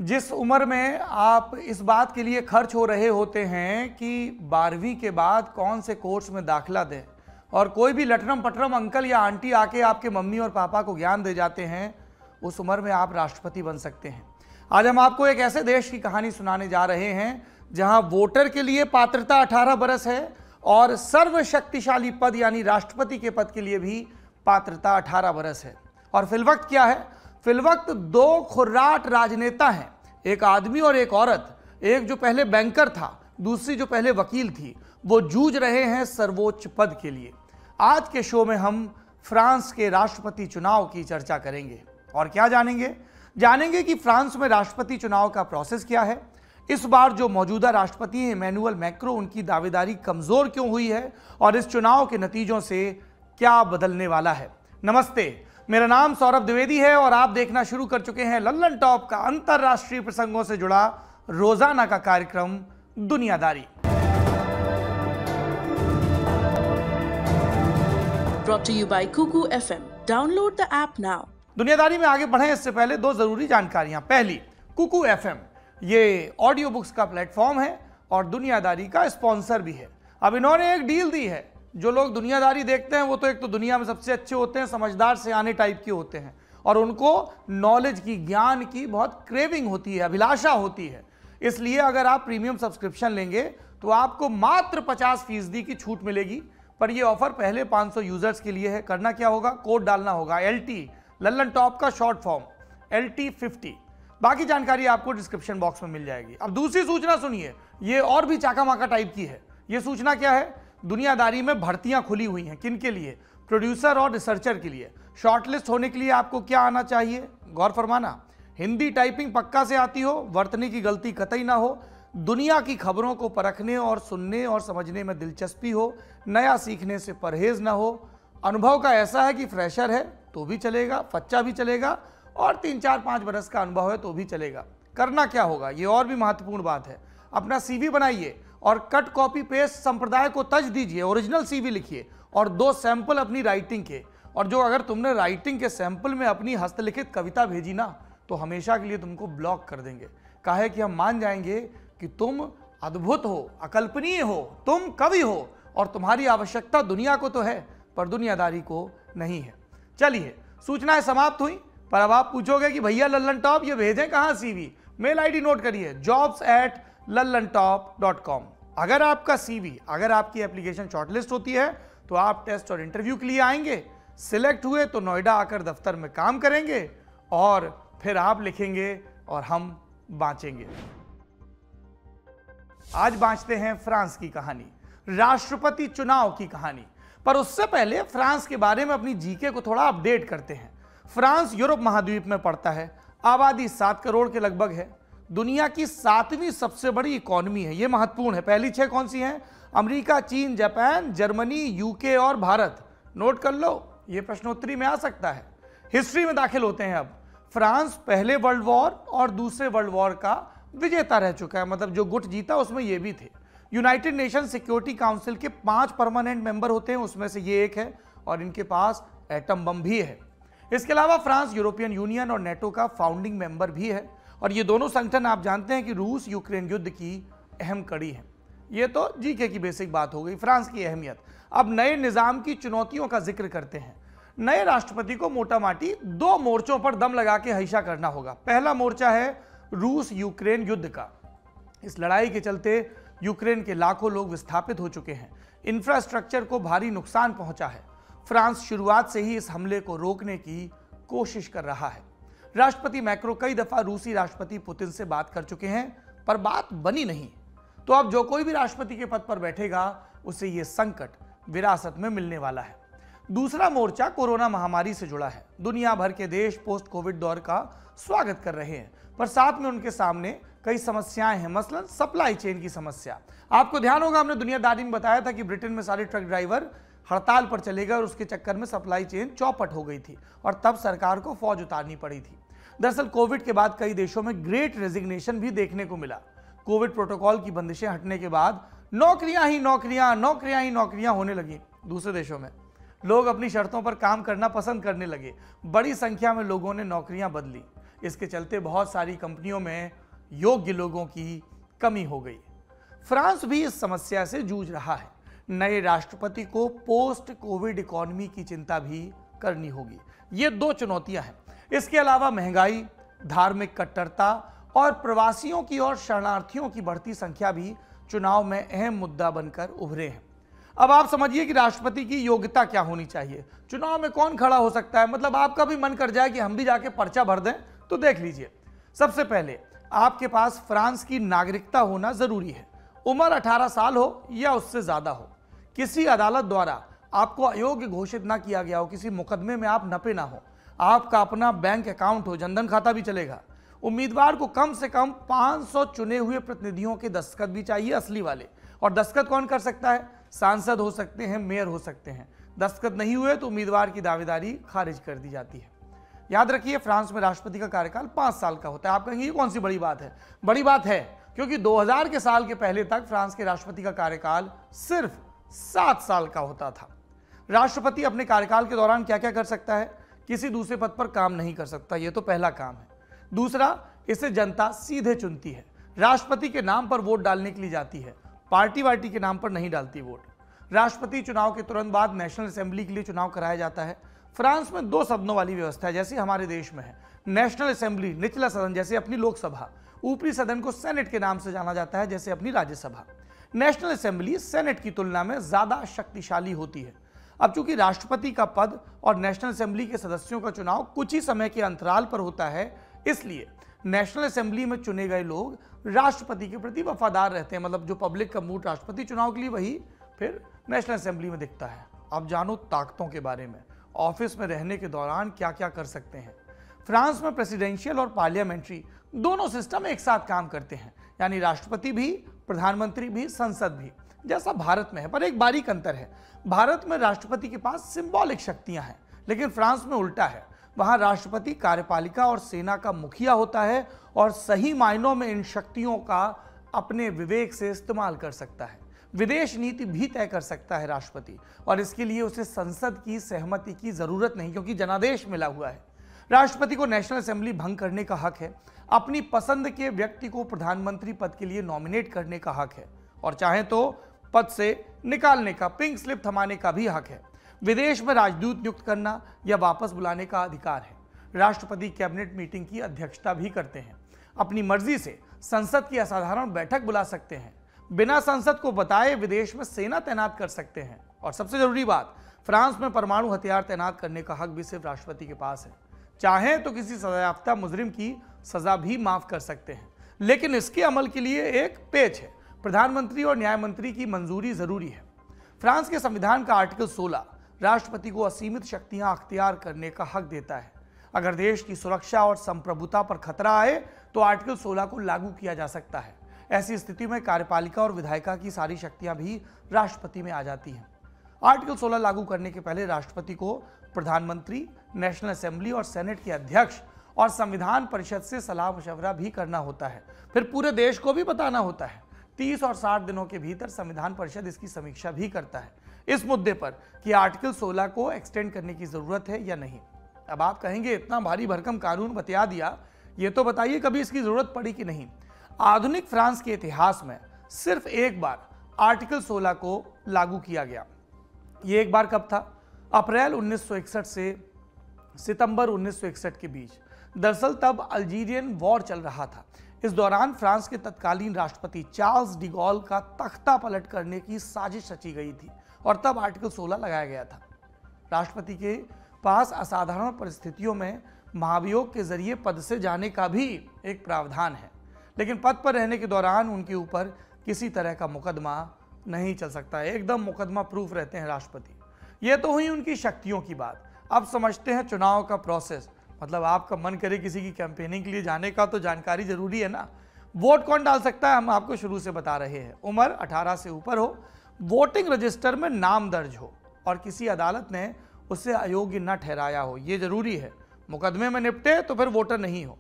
जिस उम्र में आप इस बात के लिए खर्च हो रहे होते हैं कि 12वीं के बाद कौन से कोर्स में दाखिला दें, और कोई भी लटरम पटरम अंकल या आंटी आके आपके मम्मी और पापा को ज्ञान दे जाते हैं, उस उम्र में आप राष्ट्रपति बन सकते हैं। आज हम आपको एक ऐसे देश की कहानी सुनाने जा रहे हैं जहां वोटर के लिए पात्रता 18 बरस है और सर्वशक्तिशाली पद यानी राष्ट्रपति के पद के लिए भी पात्रता 18 बरस है। और फिलवक्त क्या है? फिलवक्त दो खुर्राट राजनेता हैं, एक आदमी और एक औरत। एक जो पहले बैंकर था, दूसरी जो पहले वकील थी, वो जूझ रहे हैं सर्वोच्च पद के लिए। आज के शो में हम फ्रांस के राष्ट्रपति चुनाव की चर्चा करेंगे। और क्या जानेंगे? जानेंगे कि फ्रांस में राष्ट्रपति चुनाव का प्रोसेस क्या है, इस बार जो मौजूदा राष्ट्रपति हैं इमैनुअल मैक्रों, उनकी दावेदारी कमजोर क्यों हुई है और इस चुनाव के नतीजों से क्या बदलने वाला है। नमस्ते, मेरा नाम सौरभ द्विवेदी है और आप देखना शुरू कर चुके हैं लल्लन टॉप का अंतरराष्ट्रीय प्रसंगों से जुड़ा रोजाना का कार्यक्रम दुनियादारी। Brought to you by Kuku FM. Download the app now. दुनियादारी में आगे बढ़े इससे पहले दो जरूरी जानकारियां। पहली, कुकू एफएम ये ऑडियो बुक्स का प्लेटफॉर्म है और दुनियादारी का स्पॉन्सर भी है। अब इन्होंने एक डील दी है। जो लोग दुनियादारी देखते हैं वो तो एक तो दुनिया में सबसे अच्छे होते हैं, समझदार सियाने टाइप के होते हैं और उनको नॉलेज की, ज्ञान की बहुत क्रेविंग होती है, अभिलाषा होती है। इसलिए अगर आप प्रीमियम सब्सक्रिप्शन लेंगे तो आपको मात्र 50% की छूट मिलेगी। पर यह ऑफर पहले 500 यूजर्स के लिए है। करना क्या होगा? कोड डालना होगा LT, लल्लन टॉप का शॉर्ट फॉर्म LT50। बाकी जानकारी आपको डिस्क्रिप्शन बॉक्स में मिल जाएगी। अब दूसरी सूचना सुनिए, ये और भी चाका माका टाइप की है। ये सूचना क्या है? दुनियादारी में भर्तियां खुली हुई हैं। किन के लिए? प्रोड्यूसर और रिसर्चर के लिए। शॉर्टलिस्ट होने के लिए आपको क्या आना चाहिए? गौर फरमाना, हिंदी टाइपिंग पक्का से आती हो, वर्तनी की गलती कतई ना हो, दुनिया की खबरों को परखने और सुनने और समझने में दिलचस्पी हो, नया सीखने से परहेज ना हो, अनुभव का ऐसा है कि फ्रेशर है तो भी चलेगा, फच्चा भी चलेगा, और 3-4-5 बरस का अनुभव है तो भी चलेगा। करना क्या होगा? ये और भी महत्वपूर्ण बात है। अपना CV बनाइए और कट कॉपी पेस्ट संप्रदाय को तज दीजिए, ओरिजिनल CV लिखिए और 2 सैंपल अपनी राइटिंग के। और जो अगर तुमने राइटिंग के सैंपल में अपनी हस्तलिखित कविता भेजी ना, तो हमेशा के लिए तुमको ब्लॉक कर देंगे। काहे कि हम मान जाएंगे कि तुम अद्भुत हो, अकल्पनीय हो, तुम कवि हो और तुम्हारी आवश्यकता दुनिया को तो है पर दुनियादारी को नहीं है। चलिए, सूचनाएं समाप्त हुई। पर अब आप पूछोगे कि भैया लल्लन टॉप ये भेजें कहाँ CV? मेल ID नोट करिए, jobs@lallantop.com। अगर आपका CV, अगर आपकी एप्लीकेशन शॉर्टलिस्ट होती है तो आप टेस्ट और इंटरव्यू के लिए आएंगे। सिलेक्ट हुए तो नोएडा आकर दफ्तर में काम करेंगे और फिर आप लिखेंगे और हम बांचेंगे। आज बांचते हैं फ्रांस की कहानी, राष्ट्रपति चुनाव की कहानी। पर उससे पहले फ्रांस के बारे में अपनी जीके को थोड़ा अपडेट करते हैं। फ्रांस यूरोप महाद्वीप में पड़ता है, आबादी 7 करोड़ के लगभग है, दुनिया की 7वीं सबसे बड़ी इकोनॉमी है। यह महत्वपूर्ण है। पहली 6 कौन सी हैं? अमेरिका, चीन, जापान, जर्मनी, यूके और भारत। नोट कर लो, यह प्रश्नोत्तरी में आ सकता है। हिस्ट्री में दाखिल होते हैं। अब फ्रांस पहले वर्ल्ड वॉर और दूसरे वर्ल्ड वॉर का विजेता रह चुका है, मतलब जो गुट जीता उसमें ये भी थे। यूनाइटेड नेशन सिक्योरिटी काउंसिल के 5 परमानेंट मेंबर होते हैं, उसमें से ये एक है और इनके पास एटम बम भी है। इसके अलावा फ्रांस यूरोपियन यूनियन और नेटो का फाउंडिंग मेंबर भी है और ये दोनों संगठन आप जानते हैं कि रूस यूक्रेन युद्ध की अहम कड़ी है। ये तो जीके की बेसिक बात हो गई, फ्रांस की अहमियत। अब नए निजाम की चुनौतियों का जिक्र करते हैं। नए राष्ट्रपति को मोटा माटी 2 मोर्चों पर दम लगा के हईशा करना होगा। पहला मोर्चा है रूस यूक्रेन युद्ध का। इस लड़ाई के चलते यूक्रेन के लाखों लोग विस्थापित हो चुके हैं, इंफ्रास्ट्रक्चर को भारी नुकसान पहुंचा है। फ्रांस शुरुआत से ही इस हमले को रोकने की कोशिश कर रहा है। राष्ट्रपति मैक्रो कई दफा रूसी राष्ट्रपति पुतिन से बात कर चुके हैं पर बात बनी नहीं। तो अब जो कोई भी राष्ट्रपति के पद पर बैठेगा उसे यह संकट विरासत में मिलने वाला है। दूसरा मोर्चा कोरोना महामारी से जुड़ा है। दुनिया भर के देश पोस्ट कोविड दौर का स्वागत कर रहे हैं पर साथ में उनके सामने कई समस्याएं हैं, मसलन सप्लाई चेन की समस्या। आपको ध्यान होगा हमने दुनियादारी में बताया था कि ब्रिटेन में सारे ट्रक ड्राइवर हड़ताल पर चले गए और उसके चक्कर में सप्लाई चेन चौपट हो गई थी और तब सरकार को फौज उतारनी पड़ी थी। दरअसल कोविड के बाद कई देशों में ग्रेट रेजिग्नेशन भी देखने को मिला। कोविड प्रोटोकॉल की बंदिशें हटने के बाद नौकरियां ही नौकरियां होने लगी। दूसरे देशों में लोग अपनी शर्तों पर काम करना पसंद करने लगे। बड़ी संख्या में लोगों ने नौकरियां बदली। इसके चलते बहुत सारी कंपनियों में योग्य लोगों की कमी हो गई। फ्रांस भी इस समस्या से जूझ रहा है। नए राष्ट्रपति को पोस्ट कोविड इकोनॉमी की चिंता भी करनी होगी। ये दो चुनौतियां हैं। इसके अलावा महंगाई, धार्मिक कट्टरता और प्रवासियों की और शरणार्थियों की बढ़ती संख्या भी चुनाव में अहम मुद्दा बनकर उभरे हैं। अब आप समझिए कि राष्ट्रपति की योग्यता क्या होनी चाहिए, चुनाव में कौन खड़ा हो सकता है। मतलब आपका भी मन कर जाए कि हम भी जाके पर्चा भर दें, तो देख लीजिए। सबसे पहले आपके पास फ्रांस की नागरिकता होना जरूरी है। उम्र 18 साल हो या उससे ज्यादा हो, किसी अदालत द्वारा आपको अयोग्य घोषित ना किया गया हो, किसी मुकदमे में आप नपे ना हो, आपका अपना बैंक अकाउंट हो, जनधन खाता भी चलेगा। उम्मीदवार को कम से कम 500 चुने हुए प्रतिनिधियों के दस्तखत भी चाहिए, असली वाले। और दस्तखत कौन कर सकता है? सांसद हो सकते हैं, मेयर हो सकते हैं। दस्तखत नहीं हुए तो उम्मीदवार की दावेदारी खारिज कर दी जाती है। याद रखिए, फ्रांस में राष्ट्रपति का कार्यकाल 5 साल का होता है। आप कहेंगे ये कौन सी बड़ी बात है? बड़ी बात है, क्योंकि 2000 के साल के पहले तक फ्रांस के राष्ट्रपति का कार्यकाल सिर्फ 7 साल का होता था। राष्ट्रपति अपने कार्यकाल के दौरान क्या क्या कर सकता है? किसी दूसरे पद पर काम नहीं कर सकता, यह तो पहला काम है। दूसरा, इसे जनता सीधे चुनती है। राष्ट्रपति के नाम पर वोट डालने के लिए जाती है, पार्टी वार्टी के नाम पर नहीं डालती वोट। राष्ट्रपति चुनाव के तुरंत बाद नेशनल असेंबली के लिए चुनाव कराया जाता है। फ्रांस में 2 सदनों वाली व्यवस्था है, जैसे हमारे देश में है। नेशनल असेंबली निचला सदन जैसे अपनी लोकसभा, ऊपरी सदन को सेनेट के नाम से जाना जाता है जैसे अपनी राज्यसभा। नेशनल असेंबली सेनेट की तुलना में ज्यादा शक्तिशाली होती है। अब चूंकि राष्ट्रपति का पद और नेशनल असेंबली के सदस्यों का चुनाव कुछ ही समय के अंतराल पर होता है, इसलिए नेशनल असेंबली में चुने गए लोग राष्ट्रपति के प्रति वफादार रहते हैं। मतलब जो पब्लिक का मूड राष्ट्रपति चुनाव के लिए, वही फिर नेशनल असेंबली में दिखता है। अब जानो ताकतों के बारे में, ऑफिस में रहने के दौरान क्या क्या कर सकते हैं। फ्रांस में प्रेसिडेंशियल और पार्लियामेंट्री दोनों सिस्टम एक साथ काम करते हैं, यानी राष्ट्रपति भी, प्रधानमंत्री भी, संसद भी, जैसा भारत में है। पर एक बारीक अंतर है, भारत में राष्ट्रपति के पास सिंबॉलिक शक्तियां हैं, लेकिन फ्रांस में उल्टा है। वहां राष्ट्रपति कार्यपालिका और सेना का मुखिया होता है और सही मायनों में इन शक्तियों का अपने विवेक से इस्तेमाल कर सकता है। विदेश नीति भी तय कर सकता है राष्ट्रपति, और इसके लिए उसे संसद की सहमति की जरूरत नहीं, क्योंकि जनादेश मिला हुआ है। राष्ट्रपति को नेशनल असेंबली भंग करने का हक है, अपनी पसंद के व्यक्ति को प्रधानमंत्री पद के लिए नॉमिनेट करने का हक है, और चाहे तो पद से निकालने का, पिंक स्लिप थमाने का भी हक है। विदेश में राजदूत नियुक्त करना या वापस बुलाने का अधिकार है। राष्ट्रपति कैबिनेट मीटिंग की अध्यक्षता भी करते हैं। अपनी मर्जी से संसद की असाधारण बैठक बुला सकते हैं। बिना संसद को बताए विदेश में सेना तैनात कर सकते हैं। और सबसे जरूरी बात, फ्रांस में परमाणु हथियार तैनात करने का हक भी सिर्फ राष्ट्रपति के पास है। चाहे तो किसी सजायाफ्ता मुजरिम की सजा भी माफ कर सकते हैं, लेकिन इसके अमल के लिए एक पेच है, प्रधानमंत्री और न्याय मंत्री की मंजूरी जरूरी है। फ्रांस के संविधान का आर्टिकल 16 राष्ट्रपति को असीमित शक्तियां अख्तियार करने का हक देता है। अगर देश की सुरक्षा और संप्रभुता पर खतरा आए तो आर्टिकल 16 को लागू किया जा सकता है। ऐसी स्थिति में कार्यपालिका और विधायिका की सारी शक्तियां भी राष्ट्रपति में आ जाती हैं। आर्टिकल 16 लागू करने के पहले राष्ट्रपति को प्रधानमंत्री, नेशनल असेंबली और सेनेट के अध्यक्ष और संविधान परिषद से सलाह मशवरा भी करना होता है। फिर पूरे देश को भी बताना होता है। 30 और 60 दिनों के भीतर संविधान परिषद इसकी समीक्षा भी करता है इस मुद्दे पर कि आर्टिकल 16 को एक्सटेंड करने की जरूरत है या नहीं। अब आप कहेंगे इतना भारी भरकम कानून बता दिया, ये तो बताइए कभी इसकी जरूरत पड़ी कि नहीं। आधुनिक फ्रांस के इतिहास में सिर्फ एक बार आर्टिकल 16 को लागू किया गया। ये एक बार कब था? अप्रैल 1961 से सितंबर 1961 के बीच। दरअसल तब अल्जीरियन वॉर चल रहा था। इस दौरान फ्रांस के तत्कालीन राष्ट्रपति चार्ल्स डी गॉल का तख्ता पलट करने की साजिश रची गई थी और तब आर्टिकल 16 लगाया गया था। राष्ट्रपति के पास असाधारण परिस्थितियों में महाभियोग के जरिए पद से जाने का भी एक प्रावधान है, लेकिन पद पर रहने के दौरान उनके ऊपर किसी तरह का मुकदमा नहीं चल सकता है। एकदम मुकदमा प्रूफ रहते हैं राष्ट्रपति। यह तो हुई उनकी शक्तियों की बात। अब समझते हैं चुनाव का प्रोसेस। मतलब आपका मन करे किसी की कैंपेनिंग के लिए जाने का, तो जानकारी जरूरी है ना। वोट कौन डाल सकता है, हम आपको शुरू से बता रहे हैं। उम्र 18 से ऊपर हो, वोटिंग रजिस्टर में नाम दर्ज हो और किसी अदालत ने उसे अयोग्य न ठहराया हो, यह जरूरी है। मुकदमे में निपटे तो फिर वोटर नहीं हो।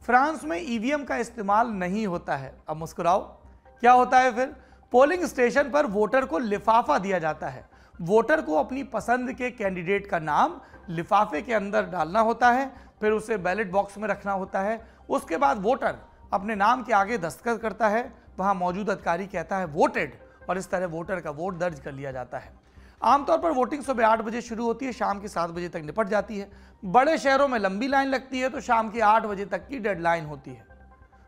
फ्रांस में ईवीएम का इस्तेमाल नहीं होता है। अब मुस्कुराओ, क्या होता है फिर? पोलिंग स्टेशन पर वोटर को लिफाफा दिया जाता है। वोटर को अपनी पसंद के कैंडिडेट का नाम लिफाफे के अंदर डालना होता है, फिर उसे बैलेट बॉक्स में रखना होता है। उसके बाद वोटर अपने नाम के आगे दस्तखत करता है, वहां मौजूद अधिकारी कहता है वोटेड, और इस तरह वोटर का वोट दर्ज कर लिया जाता है। आमतौर पर वोटिंग सुबह 8 बजे शुरू होती है, शाम के 7 बजे तक निपट जाती है। बड़े शहरों में लंबी लाइन लगती है तो शाम के 8 बजे तक की डेडलाइन होती है।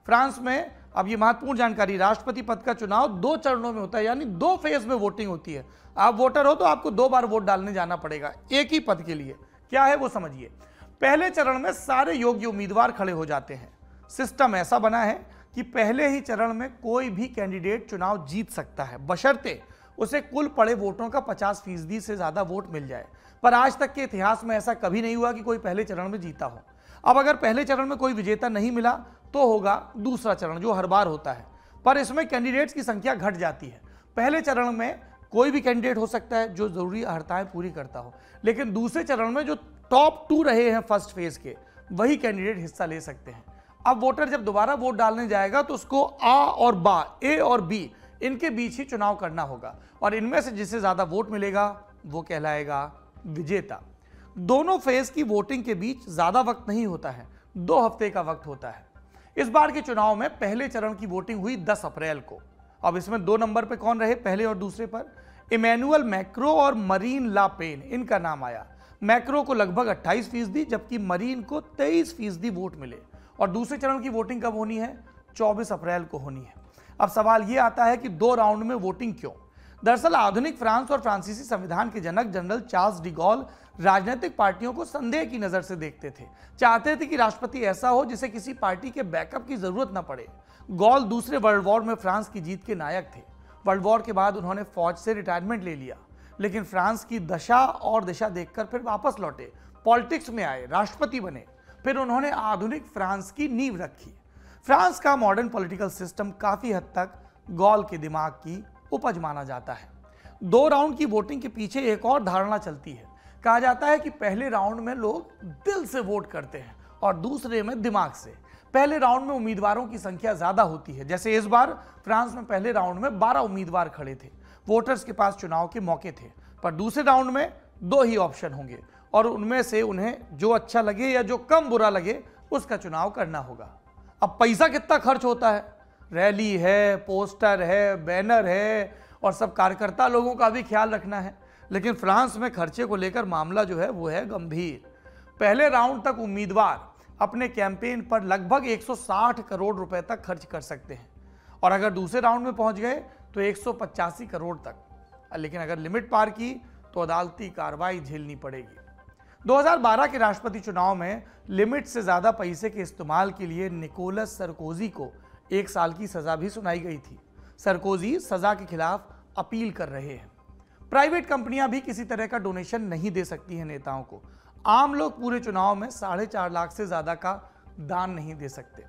फ्रांस में, अब ये महत्वपूर्ण जानकारी, राष्ट्रपति पद का चुनाव 2 चरणों में होता है, यानी 2 फेज में वोटिंग होती है। आप वोटर हो तो आपको 2 बार वोट डालने जाना पड़ेगा एक ही पद के लिए। क्या है वो समझिए। पहले चरण में सारे योग्य उम्मीदवार खड़े हो जाते हैं। सिस्टम ऐसा बना है कि पहले ही चरण में कोई भी कैंडिडेट चुनाव जीत सकता है, बशर्ते उसे कुल पड़े वोटों का 50% से ज्यादा वोट मिल जाए। पर आज तक के इतिहास में ऐसा कभी नहीं हुआ कि कोई पहले चरण में जीता हो। अब अगर पहले चरण में कोई विजेता नहीं मिला तो होगा दूसरा चरण, जो हर बार होता है, पर इसमें कैंडिडेट्स की संख्या घट जाती है। पहले चरण में कोई भी कैंडिडेट हो सकता है जो जरूरी अर्हताएं पूरी करता हो, लेकिन दूसरे चरण में जो टॉप 2 रहे हैं फर्स्ट फेज के, वही कैंडिडेट हिस्सा ले सकते हैं। अब वोटर जब दोबारा वोट डालने जाएगा तो उसको ए और बी इनके बीच ही चुनाव करना होगा, और इनमें से जिसे ज्यादा वोट मिलेगा वो कहलाएगा विजेता। दोनों फेज की वोटिंग के बीच ज्यादा वक्त नहीं होता है, 2 हफ्ते का वक्त होता है। इस बार के चुनाव में पहले चरण की वोटिंग हुई 10 अप्रैल को। अब इसमें 2 नंबर पे कौन रहे पहले और दूसरे पर? इमैनुअल मैक्रो और मरीन ला पेन, इनका नाम आया। मैक्रो को लगभग 28%, जबकि मरीन को 23% वोट मिले। और दूसरे चरण की वोटिंग कब होनी है? 24 अप्रैल को होनी है। अब सवाल यह आता है कि 2 राउंड में वोटिंग क्यों? दरअसल आधुनिक फ्रांस और फ्रांसीसी संविधान के जनक जनरल चार्ल्स डी गॉल राजनीतिक पार्टियों को संदेह की नजर से देखते थे। चाहते थे कि राष्ट्रपति ऐसा हो जिसे किसी पार्टी के बैकअप की जरूरत न पड़े। गॉल दूसरे वर्ल्ड वॉर में फ्रांस की जीत के नायक थे। वर्ल्ड वॉर के बाद उन्होंने फौज से रिटायरमेंट ले लिया, लेकिन फ्रांस की दशा और दिशा देखकर फिर वापस लौटे, पॉलिटिक्स में आए, राष्ट्रपति बने। फिर उन्होंने आधुनिक फ्रांस की नींव रखी। फ्रांस का मॉडर्न पॉलिटिकल सिस्टम काफी हद तक गॉल के दिमाग की उपज माना जाता है। 2 राउंड की वोटिंग के पीछे एक और धारणा चलती है। कहा जाता है कि पहले राउंड में लोग दिल से वोट करते हैं और दूसरे में दिमाग से। पहले राउंड में उम्मीदवारों की संख्या ज्यादा होती है, जैसे इस बार फ्रांस में पहले राउंड में 12 उम्मीदवार खड़े थे। वोटर्स के पास चुनाव के मौके थे, पर दूसरे राउंड में 2 ही ऑप्शन होंगे और उनमें से उन्हें जो अच्छा लगे या जो कम बुरा लगे उसका चुनाव करना होगा। अब पैसा कितना खर्च होता है? रैली है, पोस्टर है, बैनर है, और सब कार्यकर्ता लोगों का भी ख्याल रखना है। लेकिन फ्रांस में खर्चे को लेकर मामला जो है वो है गंभीर। पहले राउंड तक उम्मीदवार अपने कैंपेन पर लगभग 160 करोड़ रुपए तक खर्च कर सकते हैं, और अगर दूसरे राउंड में पहुंच गए तो 185 करोड़ तक। लेकिन अगर लिमिट पार की तो अदालती कार्रवाई झेलनी पड़ेगी। 2012 के राष्ट्रपति चुनाव में लिमिट से ज्यादा पैसे के इस्तेमाल के लिए निकोलस सरकोजी को 1 साल की सजा भी सुनाई गई थी। सरकोजी सजा के खिलाफ अपील कर रहे हैं। प्राइवेट कंपनियां भी किसी तरह का डोनेशन नहीं दे सकती हैं नेताओं को। आम लोग पूरे चुनाव में 4.5 लाख से ज्यादा का दान नहीं दे सकते।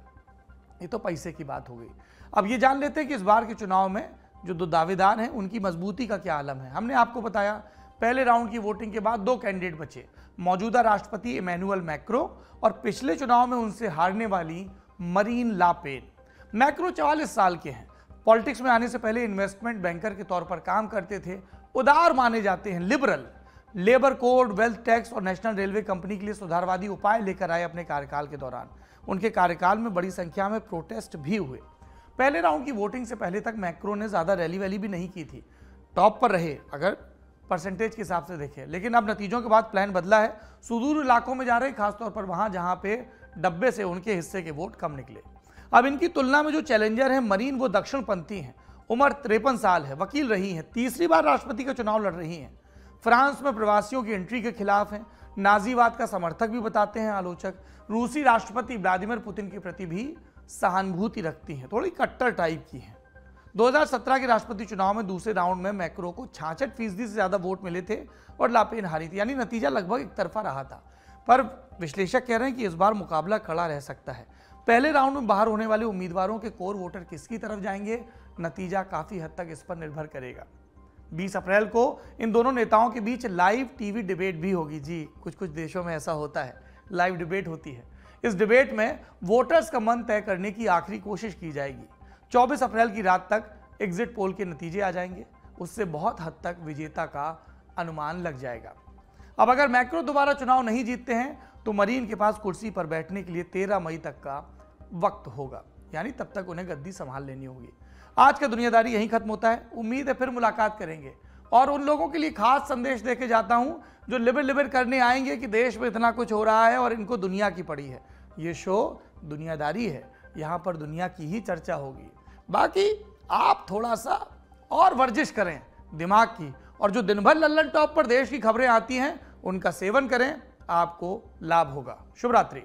ये तो पैसे की बात हो गई। अब ये जान लेते हैं कि इस बार के चुनाव में जो 2 दावेदार हैं उनकी मजबूती का क्या आलम है। हमने आपको बताया पहले राउंड की वोटिंग के बाद 2 कैंडिडेट बचे, मौजूदा राष्ट्रपति इमैनुअल मैक्रो और पिछले चुनाव में उनसे हारने वाली मरीन ला पेन। मैक्रो 44 साल के हैं। पॉलिटिक्स में आने से पहले इन्वेस्टमेंट बैंकर के तौर पर काम करते थे। उदार माने जाते हैं, liberal. Labour code, wealth tax और नेशनल रेलवे कंपनी के लिए सुधारवादी उपाय लेकर आए अपने कार्यकाल के दौरान। उनके कार्यकाल में बड़ी संख्या में प्रोटेस्ट भी हुए। पहले राउंड की वोटिंग से पहले तक मैक्रो ने ज्यादा रैली वैली भी नहीं की थी, टॉप पर रहे अगर परसेंटेज के हिसाब से देखें। लेकिन अब नतीजों के बाद प्लान बदला है। सुदूर इलाकों में जा रहे, खासतौर पर वहां जहां पे डब्बे से उनके हिस्से के वोट कम निकले। अब इनकी तुलना में जो चैलेंजर है मरीन, वो दक्षिणपंथी हैं। उम्र 53 साल है, वकील रही हैं, तीसरी बार राष्ट्रपति का चुनाव लड़ रही हैं। फ्रांस में प्रवासियों की एंट्री के खिलाफ हैं, नाजीवाद का समर्थक भी बताते हैं आलोचक। रूसी राष्ट्रपति व्लादिमीर पुतिन के प्रति भी सहानुभूति रखती हैं, थोड़ी कट्टर टाइप की हैं। 2017 के राष्ट्रपति चुनाव में दूसरे राउंड में मैक्रो को 66% से ज्यादा वोट मिले थे और लापेन हारी थी, यानी नतीजा लगभग एक तरफा रहा था। पर विश्लेषक कह रहे हैं कि इस बार मुकाबला कड़ा रह सकता है। पहले राउंड में बाहर होने वाले उम्मीदवारों के कोर वोटर किसकी तरफ जाएंगे, नतीजा काफी हद तक इस पर निर्भर करेगा। 20 अप्रैल को इन दोनों नेताओं के बीच लाइव टीवी डिबेट भी होगी। जी, कुछ देशों में ऐसा होता है, लाइव डिबेट होती है। इस डिबेट में वोटर्स का मन तय करने की आखिरी कोशिश की जाएगी। 24 अप्रैल की रात तक एग्जिट पोल के नतीजे आ जाएंगे। उससे बहुत हद तक विजेता का अनुमान लग जाएगा। अब अगर मैक्रो दोबारा चुनाव नहीं जीतते हैं तो मरीन के पास कुर्सी पर बैठने के लिए 13 मई तक का वक्त होगा, यानी तब तक उन्हें गद्दी संभाल लेनी होगी। आज का दुनियादारी यहीं खत्म होता है। उम्मीद है फिर मुलाकात करेंगे, और उन लोगों के लिए खास संदेश देके जाता हूं जो लिबर करने आएंगे कि देश में इतना कुछ हो रहा है और इनको दुनिया की पड़ी है। ये शो दुनियादारी है, यहाँ पर दुनिया की ही चर्चा होगी। बाकी आप थोड़ा सा और वर्जिश करें दिमाग की, और जो दिन भर लल्लन टॉप पर देश की खबरें आती हैं उनका सेवन करें, आपको लाभ होगा। शुभ रात्रि।